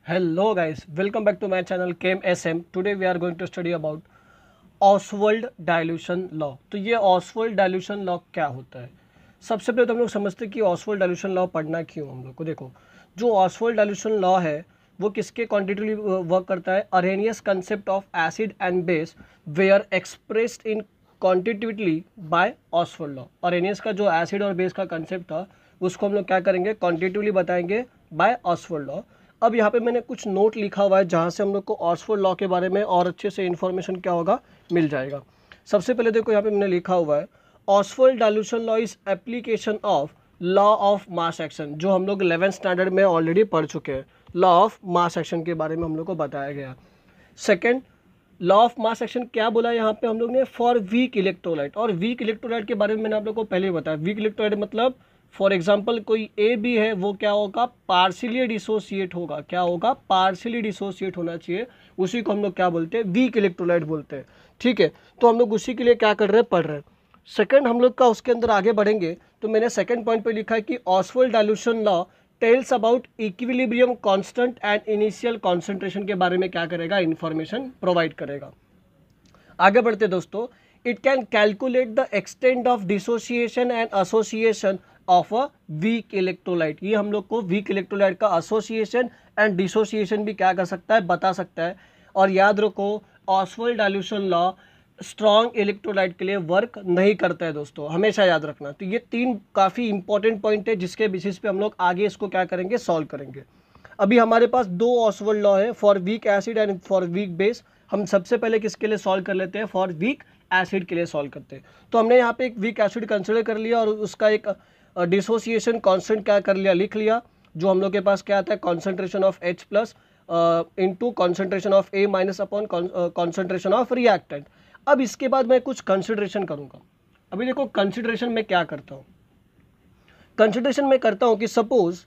Hello guys, welcome back to my channel KMSM. Today we are going to study about Oswald dilution law. तो ये Oswald dilution law क्या होता है? सबसे पहले तो हम लोग समझते हैं कि ऑसवर्ल्ड डाइल्यूशन लॉ पढ़ना क्यों हम लोग को। देखो, जो ऑसवर्ल्ड डाइल्यूशन लॉ है वो किसके क्वांटिटेटिवली वर्क करता है? Arrhenius concept of acid and base were expressed in quantitatively by Ostwald law. Arrhenius का जो एसिड और बेस का कंसेप्ट था उसको हम लोग क्या करेंगे? क्वांटिटेटिवली बताएंगे बाय ऑसवर्ल्ड लॉ। अब यहाँ पे मैंने कुछ नोट लिखा हुआ है जहाँ से हम लोग को ऑसवर्ल्ड लॉ के बारे में और अच्छे से इन्फॉर्मेशन क्या होगा मिल जाएगा। सबसे पहले देखो, यहाँ पे मैंने लिखा हुआ है Oswald dilution law is application of law of mass action, जो हम लोग 11th स्टैंडर्ड में ऑलरेडी पढ़ चुके हैं। लॉ ऑफ मास एक्शन के बारे में हम लोग को बताया गया। Second, law of mass action क्या बोला यहाँ पे हम लोग ने? For weak electrolyte. और वीक इलेक्ट्रोलाइट के बारे में मैंने आप लोग को पहले ही बताया। वीक इलेक्ट्रोलाइट मतलब फॉर एग्जाम्पल कोई ए बी है, वो क्या होगा? पार्शियली डिसोसिएट होगा। क्या होगा? पार्शियली डिसोसिएट होना चाहिए। उसी को हम लोग क्या बोलते हैं? वीक इलेक्ट्रोलाइट बोलते हैं। ठीक है, तो हम लोग उसी के लिए क्या कर रहे हैं? पढ़ रहे हैं। सेकंड, हम लोग का उसके अंदर आगे बढ़ेंगे तो मैंने सेकंड पॉइंट पे लिखा है कि Oswald dilution law tells about equilibrium constant and initial concentration के बारे में क्या करेगा? इंफॉर्मेशन प्रोवाइड करेगा। आगे बढ़ते दोस्तों, it can calculate the extent of dissociation and association of a weak electrolyte. ये हम लोग को वीक इलेक्ट्रोलाइट का एसोसिएशन एंड डिसोसिएशन भी क्या कर सकता है? बता सकता है। और याद रखो, Oswald dilution law strong electrolyte के लिए वर्क नहीं करता है दोस्तों, हमेशा याद रखना। तो ये तीन काफ़ी इंपॉर्टेंट पॉइंट है जिसके बेसिस पे हम लोग आगे इसको क्या करेंगे? सॉल्व करेंगे। अभी हमारे पास दो ऑसवर्ल्ड लॉ है, for weak acid and for weak base. हम सबसे पहले किसके लिए सॉल्व कर लेते हैं? फॉर वीक एसिड के लिए सॉल्व करते हैं। तो हमने यहाँ पे एक वीक एसिड कंसिडर कर लिया और उसका एक डिसोसिएशन कांस्टेंट क्या कर लिया? लिख लिया। जो हम लोग के पास क्या आता है? Concentration of H plus into concentration of A minus upon concentration of reactant. अब इसके बाद मैं कुछ कंसिडरेशन करूँगा। अभी देखो, कंसिडरेशन में क्या करता हूँ? कंसिडरेशन में करता हूँ कि suppose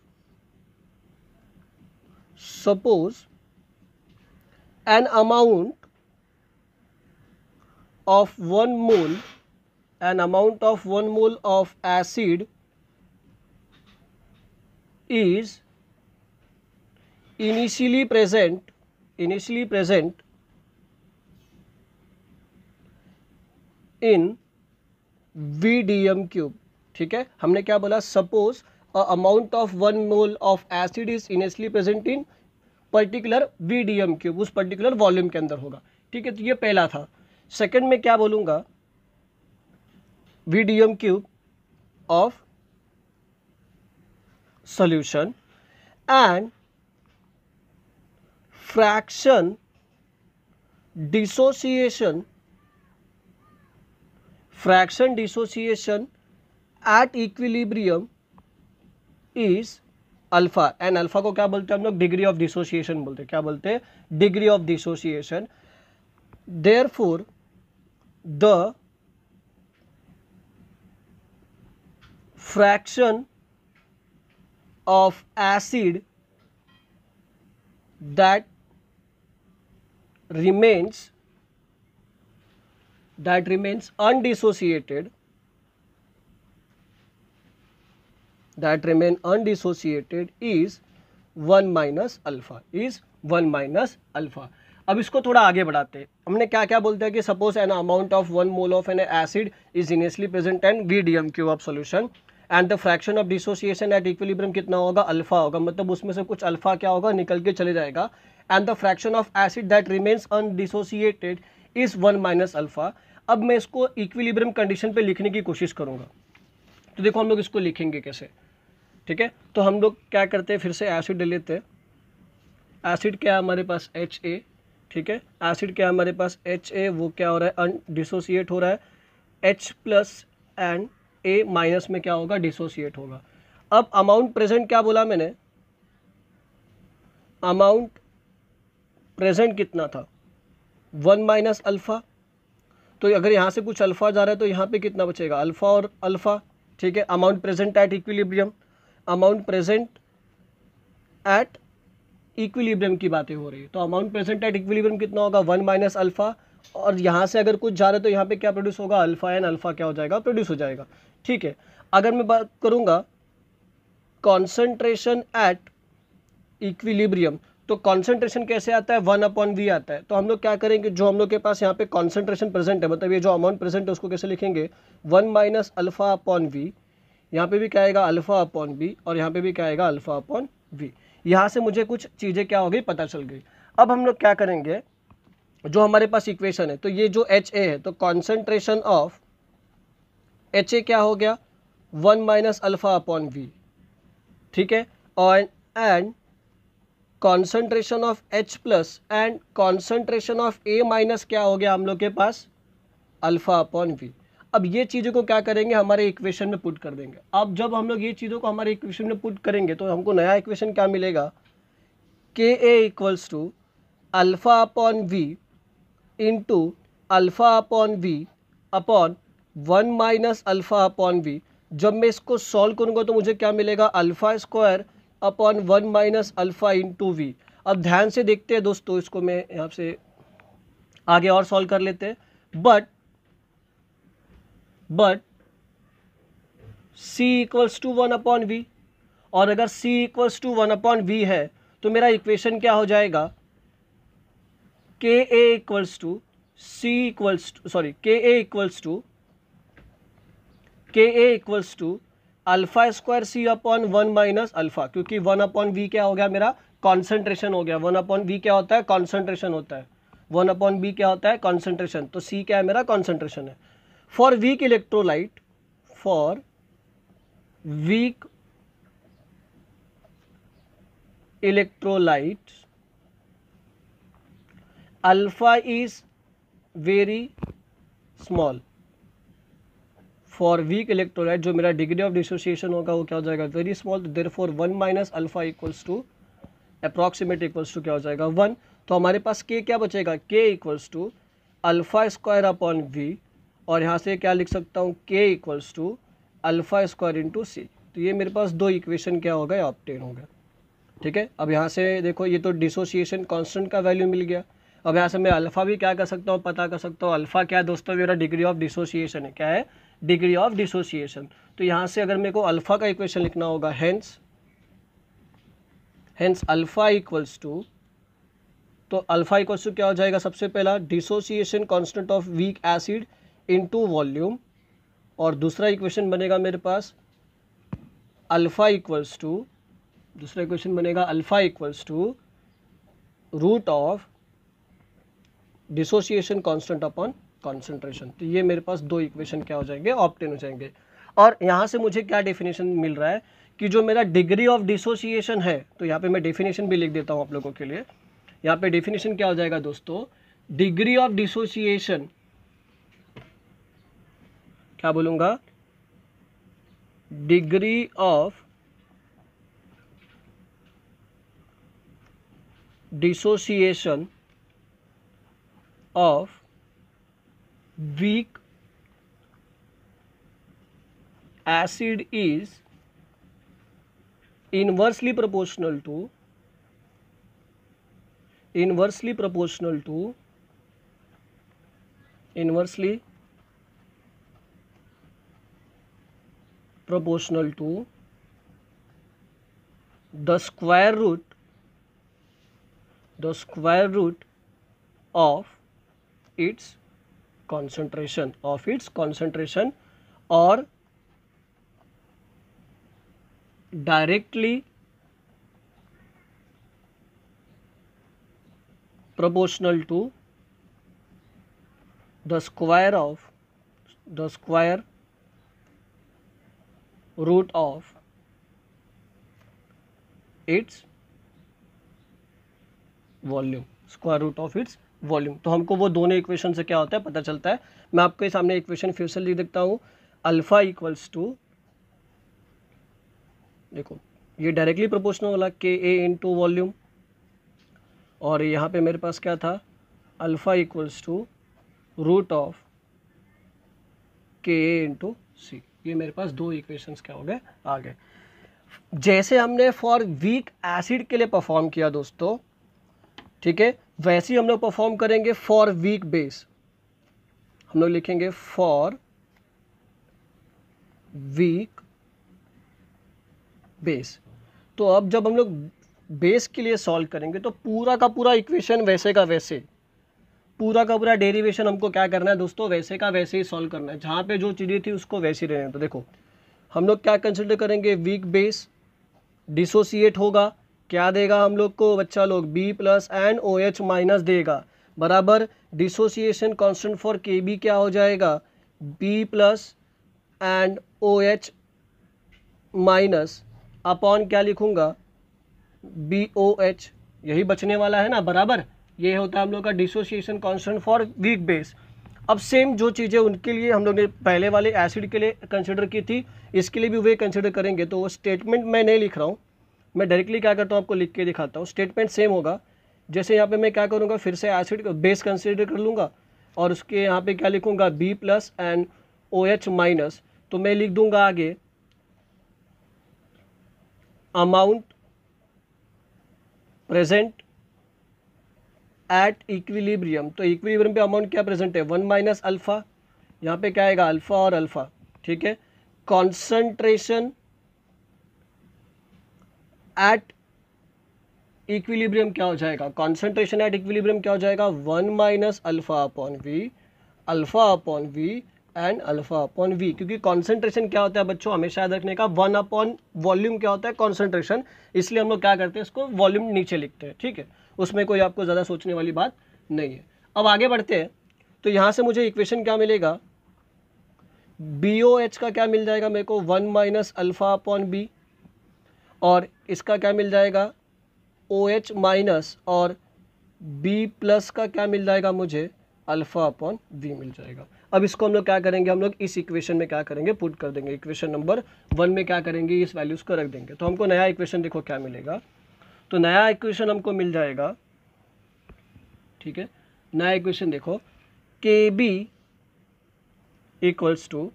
an amount of 1 mole of acid is initially present in VDM cube। ठीक है, हमने क्या बोला? Suppose amount of 1 mole of acid is initially present in particular VDM cube, उस पर्टिकुलर वॉल्यूम के अंदर होगा। ठीक है, तो ये पहला था। सेकंड में क्या बोलूंगा? VDM cube of solution and fraction dissociation at equilibrium is alpha. And alpha को क्या बोलते हैं हम लोग? डिग्री ऑफ डिसोसिएशन बोलते हैं। क्या बोलते हैं? Degree of dissociation. Therefore the fraction of acid that remains undissociated is 1 minus alpha, is 1 minus alpha। अब इसको थोड़ा आगे बढ़ाते हैं। हमने क्या क्या बोलते हैं कि suppose an amount of 1 mole of N acid is initially present and VDM cube of solution and the fraction of dissociation at equilibrium कितना होगा? अल्फा होगा। मतलब उसमें से कुछ अल्फा क्या होगा? निकल के चले जाएगा। And the fraction of acid that remains undissociated is 1 minus alpha. अब मैं इसको इक्विलिब्रियम कंडीशन पे लिखने की कोशिश करूंगा। तो देखो, हम लोग इसको लिखेंगे कैसे? ठीक है, तो हम लोग क्या करते हैं? फिर से एसिड ले लेते हैं। एसिड क्या है हमारे पास? HA। ठीक है, एसिड क्या है हमारे पास? HA। वो क्या हो रहा है? अनडिसोसिएट हो रहा है। H plus and A minus में क्या होगा? डिसोसिएट होगा। अब अमाउंट प्रेजेंट क्या बोला मैंने? अमाउंट प्रेजेंट कितना था? 1 माइनस अल्फा। तो अगर यहाँ से कुछ अल्फा जा रहा है तो यहाँ पे कितना बचेगा? अल्फा और अल्फा। ठीक है, amount present at equilibrium, amount present at equilibrium की बातें हो रही है। तो अमाउंट प्रेजेंट एट इक्विलिब्रियम कितना होगा? 1 माइनस अल्फा। और यहाँ से अगर कुछ जा रहा है तो यहाँ पे क्या प्रोड्यूस होगा? अल्फा एंड अल्फा क्या हो जाएगा? प्रोड्यूस हो जाएगा। ठीक है, अगर मैं बात करूँगा कॉन्सेंट्रेशन एट इक्विलिब्रियम, तो कॉन्सेंट्रेशन कैसे आता है, 1/v आता है। तो हम लोग क्या करेंगे, जो हम लोग के पास यहाँ पे कॉन्सेंट्रेशन प्रेजेंट है, मतलब ये जो अमाउंट प्रेजेंट है उसको कैसे लिखेंगे, 1 - α/v। यहाँ पे भी क्या आएगा, α/v, और यहाँ पे भी क्या आएगा, α/v। यहाँ से मुझे कुछ चीज़ें क्या हो गई, पता चल गई। अब हम लोग क्या करेंगे, जो हमारे पास इक्वेशन है, तो ये जो HA है, तो कॉन्सेंट्रेशन ऑफ HA क्या हो गया, 1 - α/v, ठीक है। और and concentration of H plus and concentration of A minus क्या हो गया हम लोग के पास, α/v। अब ये चीज़ों को क्या करेंगे, हमारे इक्वेशन में पुट कर देंगे। अब जब हम लोग ये चीज़ों को हमारे इक्वेशन में पुट करेंगे तो हमको नया इक्वेशन क्या मिलेगा, Ka = α/v into α/v upon 1 - α/v। जब मैं इसको सॉल्व करूंगा तो मुझे क्या मिलेगा, α² अपॉन 1 - α इंटू v। अब ध्यान से देखते हैं दोस्तों, इसको मैं यहाँ से आगे और सॉल्व कर लेते हैं। बट c = 1/v, और अगर c = 1/v है तो मेरा इक्वेशन क्या हो जाएगा, Ka इक्वल्स टू α² अपॉन 1 - α, क्योंकि 1/v क्या हो गया, मेरा कॉन्सेंट्रेशन हो गया। 1/v क्या होता है, कॉन्सेंट्रेशन होता है। 1/v क्या होता है, कॉन्सेंट्रेशन। तो c क्या है, मेरा कॉन्सेंट्रेशन है। For weak electrolyte, alpha is very small. For weak electrolyte जो मेरा डिग्री ऑफ डिसोसिएशन होगा वो क्या हो जाएगा, वेरी स्मॉल। तो therefore 1 - α equals to approximate equals to क्या हो जाएगा, 1। तो हमारे पास k क्या बचेगा, k equals to α² upon v, और यहाँ से क्या लिख सकता हूँ, k equals to α² into C. तो ये मेरे पास दो इक्वेशन क्या हो गए, ऑब्टेन हो गए, ठीक है। अब यहाँ से देखो, ये तो डिसोसिएशन कांस्टेंट का वैल्यू मिल गया। अब यहाँ से मैं अल्फ़ा भी क्या कर सकता हूँ, पता कर सकता हूँ। अल्फ़ा क्या है दोस्तों, मेरा डिग्री ऑफ डिसोसिएशन है। क्या है, डिग्री ऑफ डिसोसिएशन। तो यहाँ से अगर मेरे को अल्फ़ा का इक्वेशन लिखना होगा, हेंस अल्फ़ा इक्वल्स टू, तो अल्फ़ा इक्वल्स टू क्या हो जाएगा, सबसे पहला dissociation constant of weak acid into volume, और दूसरा इक्वेशन बनेगा मेरे पास अल्फ़ा इक्वल्स टू, दूसरा इक्वेशन बनेगा alpha equals to root of dissociation constant upon concentration. तो ये मेरे पास दो इक्वेशन क्या हो जाएंगे, ऑब्टेन हो जाएंगे। और यहाँ से मुझे क्या डेफिनेशन मिल रहा है कि जो मेरा डिग्री ऑफ डिसोसिएशन है, तो यहाँ पे मैं डेफिनेशन भी लिख देता हूँ आप लोगों के लिए। यहाँ पे डेफिनेशन क्या हो जाएगा दोस्तों, डिग्री ऑफ डिसोसिएशन, क्या बोलूँगा, degree of dissociation of weak acid is inversely proportional to the square root of its concentration, or directly proportional to the square root of its volume, square root of its volume. तो हमको वो दोनों equation से क्या होता है पता चलता है। मैं आपके सामने इक्वेशन फिर से लिख देता हूँ, अल्फा इक्वल्स टू, देखो ये डायरेक्टली प्रोपोर्शनल वाला के ए इंटू वॉल्यूम, और यहाँ पे मेरे पास क्या था, alpha equals to root of K a into C. ये मेरे पास दो इक्वेशंस क्या हो गए, आ गए। जैसे हमने फॉर वीक एसिड के लिए परफॉर्म किया दोस्तों, ठीक है, वैसे ही हम लोग परफॉर्म करेंगे फॉर वीक बेस। हम लोग लिखेंगे फॉर वीक बेस। तो अब जब हम लोग बेस के लिए सॉल्व करेंगे तो पूरा का पूरा इक्वेशन वैसे का वैसे, पूरा का पूरा डेरिवेशन हमको क्या करना है दोस्तों, वैसे का वैसे ही सॉल्व करना है। जहाँ पे जो चीज़ें थी उसको वैसे ही रहने। तो देखो हम लोग क्या कंसिडर करेंगे, वीक बेस डिसोसिएट होगा, क्या देगा हम लोग को बच्चा लोग, B plus and O H minus देगा, बराबर dissociation constant for K B क्या हो जाएगा, B plus and O H minus upon क्या लिखूंगा, बी ओ एच, यही बचने वाला है ना, बराबर। ये होता है हम लोग का dissociation constant for weak base. अब सेम जो चीज़ें उनके लिए हम लोग ने पहले वाले एसिड के लिए कंसिडर की थी, इसके लिए भी वे कंसिडर करेंगे। तो वो स्टेटमेंट मैं नहीं लिख रहा हूँ, मैं डायरेक्टली क्या करता हूँ आपको लिख के दिखाता हूँ। स्टेटमेंट सेम होगा, जैसे यहाँ पे मैं क्या करूँगा, फिर से एसिड बेस कंसिडर कर लूँगा और उसके यहाँ पे क्या लिखूँगा, B plus and O H minus. तो मैं लिख दूंगा आगे अमाउंट प्रेजेंट एट इक्विलिब्रियम। तो इक्विलिब्रियम पे अमाउंट क्या प्रेजेंट है, 1 माइनस अल्फा, यहाँ पे क्या आएगा अल्फा और अल्फा, ठीक है। कॉन्सेंट्रेशन एट इक्विलिब्रियम क्या हो जाएगा, कॉन्सेंट्रेशन एट इक्विलिब्रियम क्या हो जाएगा, 1 minus alpha upon V, alpha upon V and alpha upon V. क्योंकि कॉन्सेंट्रेशन क्या होता है बच्चों, हमेशा याद रखने का, 1 अपॉन वॉल्यूम क्या होता है, कॉन्सेंट्रेशन, इसलिए हम लोग क्या करते हैं इसको वॉल्यूम नीचे लिखते हैं, ठीक है। उसमें कोई आपको ज़्यादा सोचने वाली बात नहीं है। अब आगे बढ़ते हैं, तो यहाँ से मुझे इक्वेशन क्या मिलेगा, बी ओ एच का क्या मिल जाएगा मेरे को, 1 माइनस अल्फा अपॉन बी, और इसका क्या मिल जाएगा ओ एच माइनस, और बी प्लस का क्या मिल जाएगा मुझे, अल्फा अपॉन वी मिल जाएगा। अब इसको हम लोग क्या करेंगे, हम लोग इस इक्वेशन में क्या करेंगे, पुट कर देंगे। इक्वेशन नंबर 1 में क्या करेंगे, इस वैल्यूज़ को रख देंगे। तो हमको नया इक्वेशन देखो क्या मिलेगा, तो नया इक्वेशन हमको मिल जाएगा, ठीक है। नया इक्वेशन देखो, K B equals to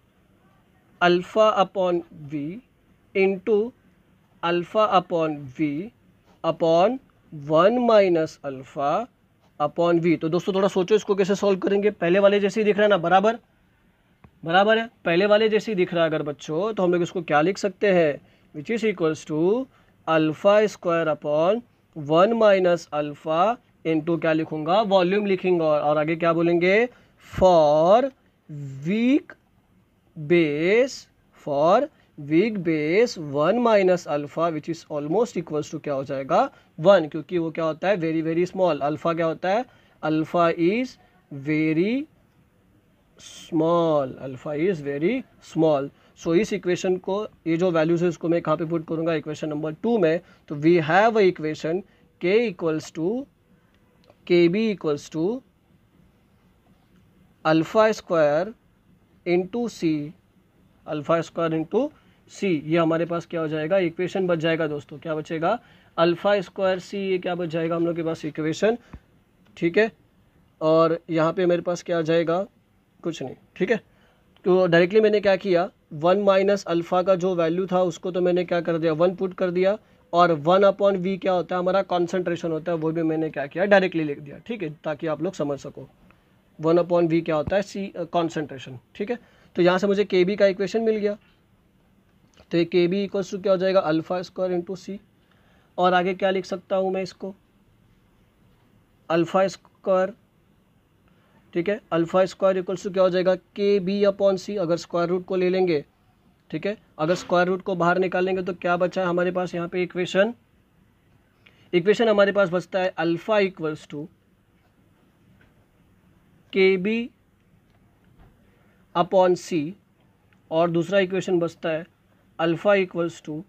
alpha upon V into alpha upon V upon 1 minus alpha upon V. तो दोस्तों थोड़ा सोचो इसको कैसे सॉल्व करेंगे, पहले वाले जैसे ही दिख रहा है ना, बराबर बराबर है, पहले वाले जैसे ही दिख रहा है अगर बच्चों, तो हम लोग इसको क्या लिख सकते हैं, which is equals to alpha square upon 1 minus alpha into क्या लिखूंगा, वॉल्यूम लिखेंगे, और आगे क्या बोलेंगे, for weak base, for weak base 1 minus alpha which is almost equals to क्या हो जाएगा 1, क्योंकि वो क्या होता है वेरी वेरी स्मॉल। अल्फा क्या होता है, alpha is very small, alpha is very small. So इस इक्वेशन को, ये जो वैल्यूज है उसको मैं कहाँ पे पुट करूँगा, इक्वेशन नंबर 2 में। तो we have a equation K equals to K B equals to alpha square into C, alpha square into C. ये हमारे पास क्या हो जाएगा, इक्वेशन बच जाएगा दोस्तों, क्या बचेगा, अल्फा स्क्वायर सी, ये क्या बच जाएगा हम लोग के पास इक्वेशन, ठीक है। और यहाँ पे मेरे पास क्या आ जाएगा, कुछ नहीं, ठीक है। तो डायरेक्टली मैंने क्या किया, 1 माइनस अल्फा का जो वैल्यू था उसको तो मैंने क्या कर दिया, 1 पुट कर दिया, और 1 अपॉन वी क्या होता है हमारा कॉन्सेंट्रेशन होता है, वो भी मैंने क्या किया, डायरेक्टली लिख दिया, ठीक है, ताकि आप लोग समझ सको। 1 अपॉन वी क्या होता है, सी कॉन्सेंट्रेशन, ठीक है। तो यहाँ से मुझे के बी का इक्वेशन मिल गया, तो ये के बी इक्वल्स टू क्या हो जाएगा, अल्फा स्क्वायर इंटू सी। और आगे क्या लिख सकता हूँ मैं इसको, अल्फा स्क्वायर, ठीक है, अल्फा स्क्वायर इक्वल्स टू क्या हो जाएगा, के बी अपॉन सी। अगर स्क्वायर रूट को ले लेंगे, ठीक है, अगर स्क्वायर रूट को बाहर निकालेंगे तो क्या बचा है हमारे पास यहाँ पे इक्वेशन, इक्वेशन हमारे पास बचता है alpha equals to K B upon सी, और दूसरा इक्वेशन बचता है alpha equals to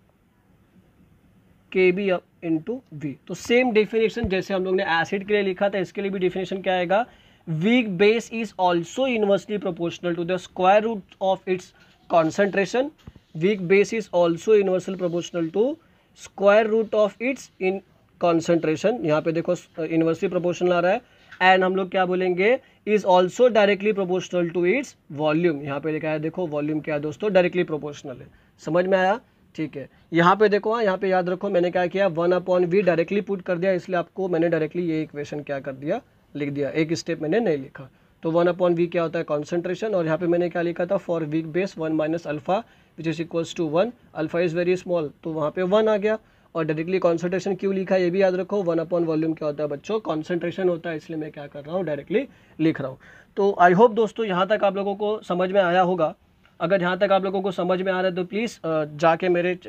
K B into we. तो सेम डेफिनेशन जैसे हम लोग ने एसिड के लिए लिखा था, इसके लिए भी डेफिनेशन क्या आएगा, weak base is also inversely proportional to the square root of its concentration, weak base is also inversely proportional to square root of its in concentration. यहाँ पे देखो इनवर्सली प्रोपोर्शनल आ रहा है, एंड हम लोग क्या बोलेंगे, is also directly proportional to its volume. यहाँ पे लिखा है देखो वॉल्यूम क्या है दोस्तों, डायरेक्टली प्रोपोर्शनल है, समझ में आया, ठीक है। यहाँ पे देखो, यहाँ पे याद रखो मैंने क्या किया, 1 अपॉन वी डायरेक्टली पुट कर दिया, इसलिए आपको मैंने डायरेक्टली ये इक्वेशन क्या कर दिया, लिख दिया, एक स्टेप मैंने नहीं लिखा। तो 1 अपॉन वी क्या होता है कॉन्सेंट्रेशन, और यहाँ पे मैंने क्या लिखा था, for weak base 1 minus alpha which is equals to 1, alpha is very small, तो वहाँ पे 1 आ गया। और डायरेक्टली कॉन्सेंट्रेशन क्यों लिखा है ये भी याद रखो। 1/वॉल्यूम क्या होता है बच्चों, कॉन्सेंट्रेशन होता है, इसलिए मैं क्या कर रहा हूँ डायरेक्टली लिख रहा हूँ। तो आई होप दोस्तों यहाँ तक आप लोगों को समझ में आया होगा। अगर यहाँ तक आप लोगों को समझ में आ रहा है तो प्लीज़ जाके मेरे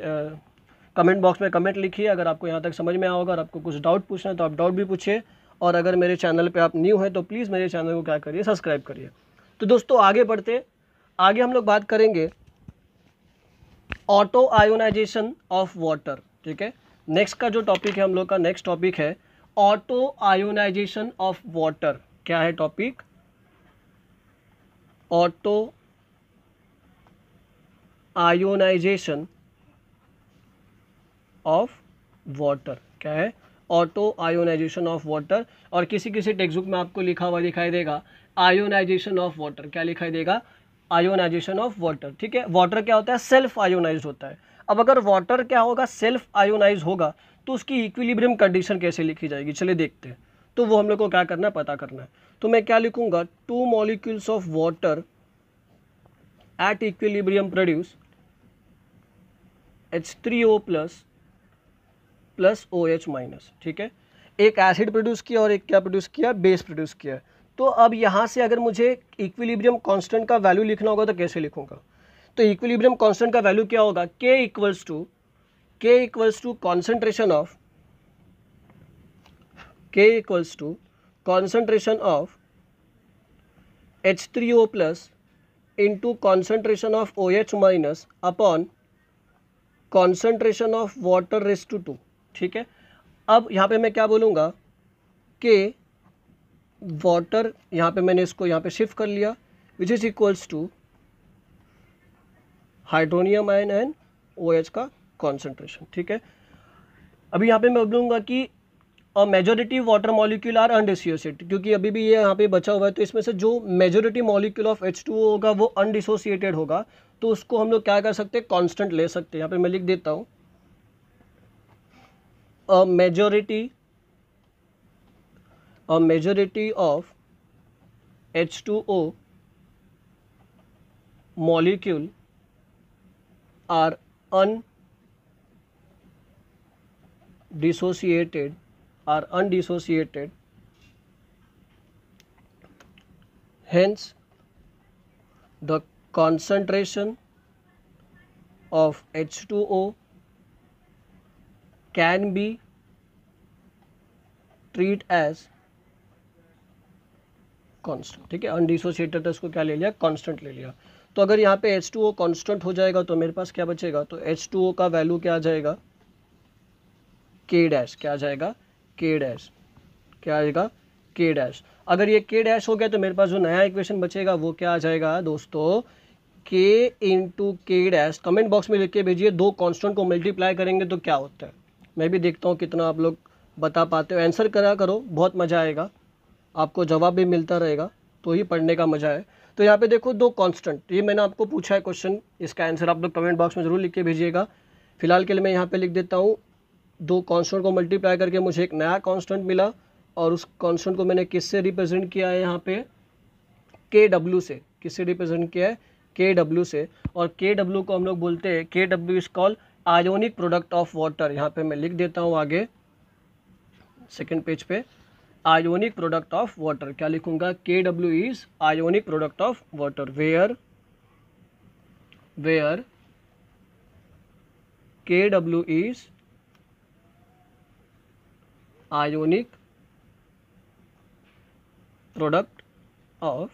कमेंट बॉक्स में कमेंट लिखिए अगर आपको यहाँ तक समझ में आया होगा। और आपको कुछ डाउट पूछना है तो आप डाउट भी पूछिए। और अगर मेरे चैनल पे आप न्यू हैं तो प्लीज़ मेरे चैनल को क्या करिए, सब्सक्राइब करिए। तो दोस्तों आगे बढ़ते, आगे हम लोग बात करेंगे ऑटो आयोनाइजेशन ऑफ वाटर। ठीक है, नेक्स्ट का जो टॉपिक है हम लोग का, नेक्स्ट टॉपिक है ऑटो आयोनाइजेशन ऑफ वाटर। क्या है topic? Auto ionization of water. क्या है? Auto ionization of water. और किसी किसी टेक्स्ट बुक में आपको लिखा हुआ दिखाई देगा आयोनाइजेशन ऑफ वाटर। क्या लिखाई देगा? Ionization of water. ठीक है, वाटर क्या होता है? सेल्फ आयोनाइज होता है। अब अगर वाटर क्या होगा? सेल्फ आयोनाइज होगा तो उसकी इक्विलिब्रियम कंडीशन कैसे लिखी जाएगी, चलिए देखते हैं। तो वो हम लोग को क्या करना है, पता करना है। तो मैं क्या लिखूंगा? 2 molecules of water at equilibrium produce H3O plus OH minus. ठीक है, एक एसिड प्रोड्यूस किया और एक क्या प्रोड्यूस किया? बेस प्रोड्यूस किया। तो अब यहाँ से अगर मुझे इक्विलिब्रियम कांस्टेंट का वैल्यू लिखना होगा तो कैसे लिखूंगा? तो इक्विलिब्रियम कांस्टेंट का वैल्यू क्या होगा? K equals to concentration of H3O plus into concentration of OH minus upon concentration of water raise to 2। ठीक है, अब यहाँ पे मैं क्या बोलूँगा कि वाटर, यहाँ पे मैंने इसको यहाँ पे शिफ्ट कर लिया, which is equals to hydronium ion and OH का कॉन्सेंट्रेशन। ठीक है, अभी यहाँ पे मैं बोलूँगा कि majority water molecule are undissociated, क्योंकि अभी भी ये यहाँ पे बचा हुआ है। तो इसमें से जो मेजोरिटी मॉलिक्यूल ऑफ H2O होगा वो अनडिसोसिएटेड होगा, तो उसको हम लोग क्या कर सकते हैं? कांस्टेंट ले सकते हैं। यहाँ पे मैं लिख देता हूँ a majority of H2O molecule are undissociated, hence the concentration of H2O can be treated as constant. ठीक है, अनडिसोसिएटेड इसको क्या ले लिया? कांस्टेंट ले लिया। तो अगर यहाँ पे H2O कांस्टेंट हो जाएगा तो मेरे पास क्या बचेगा? तो H2O का वैल्यू क्या आ जाएगा? K dash. क्या आ जाएगा? K dash. क्या आएगा? K dash. अगर ये K डैश हो गया तो मेरे पास जो नया इक्वेशन बचेगा वो क्या आ जाएगा दोस्तों? K into K dash. Comment box में लिख के भेजिए, दो कांस्टेंट को मल्टीप्लाई करेंगे तो क्या होता है। मैं भी देखता हूँ कितना आप लोग बता पाते हो। आंसर करा करो, बहुत मज़ा आएगा, आपको जवाब भी मिलता रहेगा, तो ही पढ़ने का मज़ा है। तो यहाँ पे देखो दो कांस्टेंट, ये मैंने आपको पूछा है क्वेश्चन, इसका आंसर आप लोग कमेंट बॉक्स में ज़रूर लिख के भेजिएगा। फिलहाल के लिए मैं यहाँ पे लिख देता हूँ, दो कांस्टेंट को मल्टीप्लाई करके मुझे एक नया कांस्टेंट मिला, और उस कांस्टेंट को मैंने किससे रिप्रेजेंट किया है? यहाँ पे KW से। किससे रिप्रेजेंट किया है? KW से। और KW को हम लोग बोलते हैं, KW is called ionic product of water. यहाँ पे मैं लिख देता हूँ आगे सेकेंड पेज पे, आयोनिक प्रोडक्ट ऑफ वाटर। क्या लिखूंगा? KW is ionic product of water, where KW is ionic product of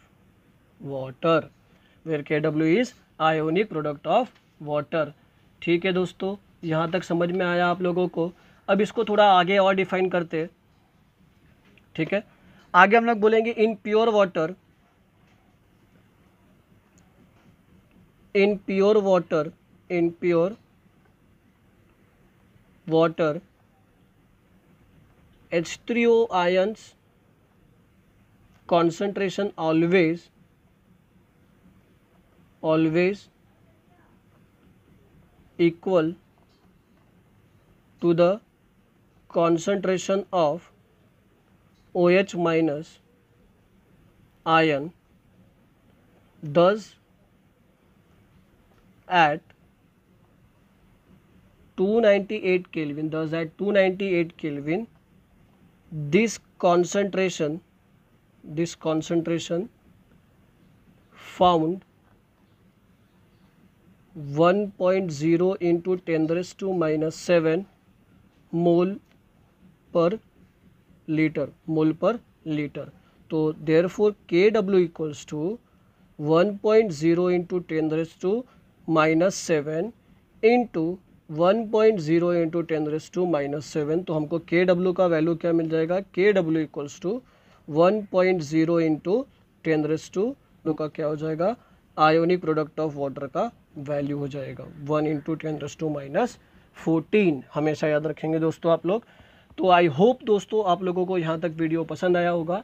water, where KW is ionic product of water. ठीक है दोस्तों, यहाँ तक समझ में आया आप लोगों को? अब इसको थोड़ा आगे और डिफाइन करते हैं। ठीक है, आगे हम लोग बोलेंगे in pure water, H3O ions concentration always equal to the concentration of OH minus ion, thus at 298 Kelvin, thus at 298 Kelvin this concentration found 1.0 into 10 raised to minus 7 mole per liter. तो therefore Kw equals to 1.0 into 10 raised to minus 7 into 1.0 into 10 raised to minus 7. तो हमको Kw का value क्या मिल जाएगा? Kw equals to 1.0 into 10 raised to का क्या हो जाएगा? आयोनिक प्रोडक्ट ऑफ वाटर का वैल्यू हो जाएगा 1 इंटू 10 रेज़ टू माइनस 14. हमेशा याद रखेंगे दोस्तों आप लोग. तो आई होप दोस्तों आप लोगों को यहाँ तक वीडियो पसंद आया होगा.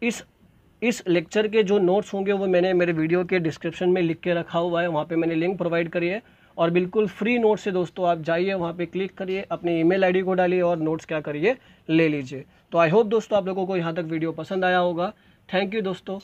इस लेक्चर के जो नोट्स होंगे वो मैंने मेरे वीडियो के डिस्क्रिप्शन में लिख के रखा हुआ है, वहाँ पे मैंने लिंक प्रोवाइड करी है और बिल्कुल फ्री नोट्स है दोस्तों. आप जाइए वहाँ पे क्लिक करिए, अपनी ईमेल आईडी को डालिए और नोट्स क्या करिए ले लीजिए. तो आई होप दोस्तों आप लोगों को यहाँ तक वीडियो पसंद आया होगा. थैंक यू दोस्तों.